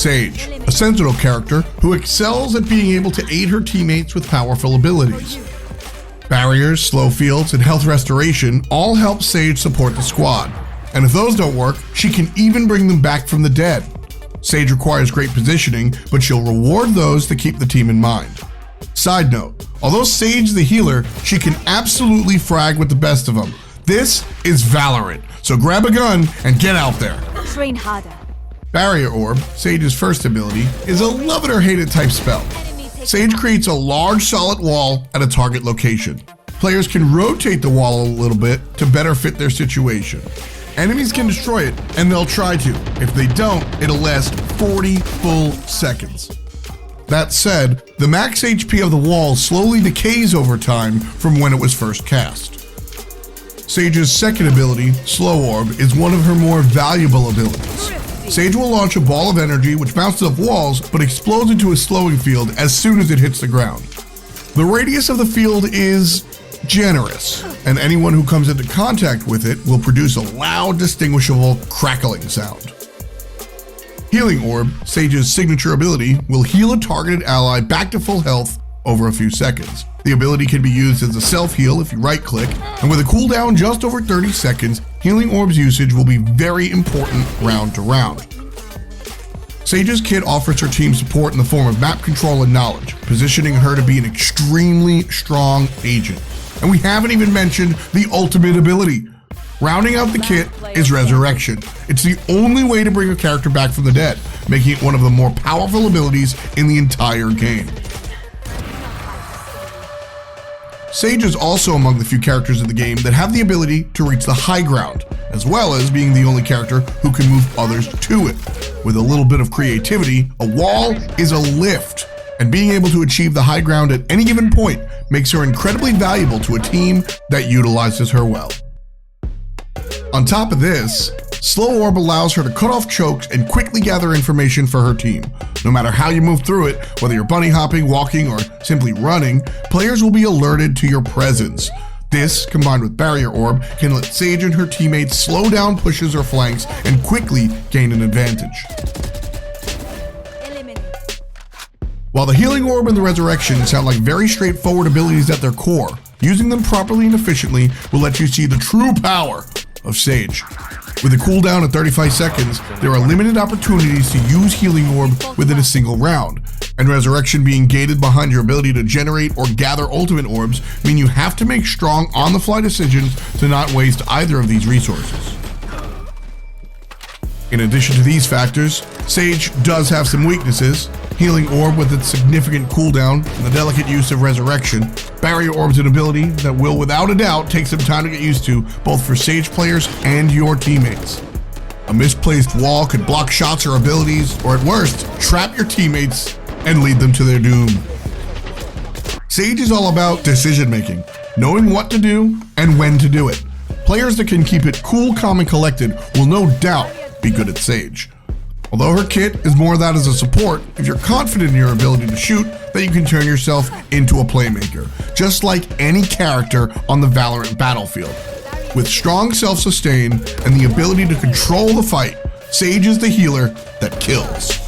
Sage, a Sentinel character who excels at being able to aid her teammates with powerful abilities. Barriers, slow fields, and health restoration all help Sage support the squad. And if those don't work, she can even bring them back from the dead. Sage requires great positioning, but she'll reward those that keep the team in mind. Side note, although Sage is the healer, she can absolutely frag with the best of them. This is Valorant, so grab a gun and get out there. Train harder. Barrier Orb, Sage's first ability, is a love it or hate it type spell. Sage creates a large solid wall at a target location. Players can rotate the wall a little bit to better fit their situation. Enemies can destroy it, and they'll try to. If they don't, it'll last 40 full seconds. That said, the max HP of the wall slowly decays over time from when it was first cast. Sage's second ability, Slow Orb, is one of her more valuable abilities. Sage will launch a ball of energy which bounces off walls but explodes into a slowing field as soon as it hits the ground. The radius of the field is generous, and anyone who comes into contact with it will produce a loud, distinguishable crackling sound. Healing Orb, Sage's signature ability, will heal a targeted ally back to full health over a few seconds. The ability can be used as a self-heal if you right-click, and with a cooldown just over 30 seconds, Healing Orb's usage will be very important round to round. Sage's kit offers her team support in the form of map control and knowledge, positioning her to be an extremely strong agent. And we haven't even mentioned the ultimate ability. Rounding out the kit is Resurrection. It's the only way to bring a character back from the dead, making it one of the more powerful abilities in the entire game. Sage is also among the few characters in the game that have the ability to reach the high ground, as well as being the only character who can move others to it. With a little bit of creativity, a wall is a lift, and being able to achieve the high ground at any given point makes her incredibly valuable to a team that utilizes her well. On top of this, Slow Orb allows her to cut off chokes and quickly gather information for her team. No matter how you move through it, whether you're bunny hopping, walking, or simply running, players will be alerted to your presence. This, combined with Barrier Orb, can let Sage and her teammates slow down pushes or flanks and quickly gain an advantage. While the Healing Orb and the Resurrection sound like very straightforward abilities at their core, using them properly and efficiently will let you see the true power of Sage. With a cooldown of 35 seconds, there are limited opportunities to use Healing Orb within a single round, and Resurrection being gated behind your ability to generate or gather ultimate orbs mean you have to make strong on-the-fly decisions to not waste either of these resources. In addition to these factors, Sage does have some weaknesses. Healing Orb with its significant cooldown and the delicate use of Resurrection. Barrier Orb's an ability that will without a doubt take some time to get used to, both for Sage players and your teammates. A misplaced wall could block shots or abilities, or at worst, trap your teammates and lead them to their doom. Sage is all about decision making, knowing what to do and when to do it. Players that can keep it cool, calm, and collected will no doubt be good at Sage. Although her kit is more of that as a support, if you're confident in your ability to shoot, then you can turn yourself into a playmaker, just like any character on the Valorant battlefield. With strong self-sustain and the ability to control the fight, Sage is the healer that kills.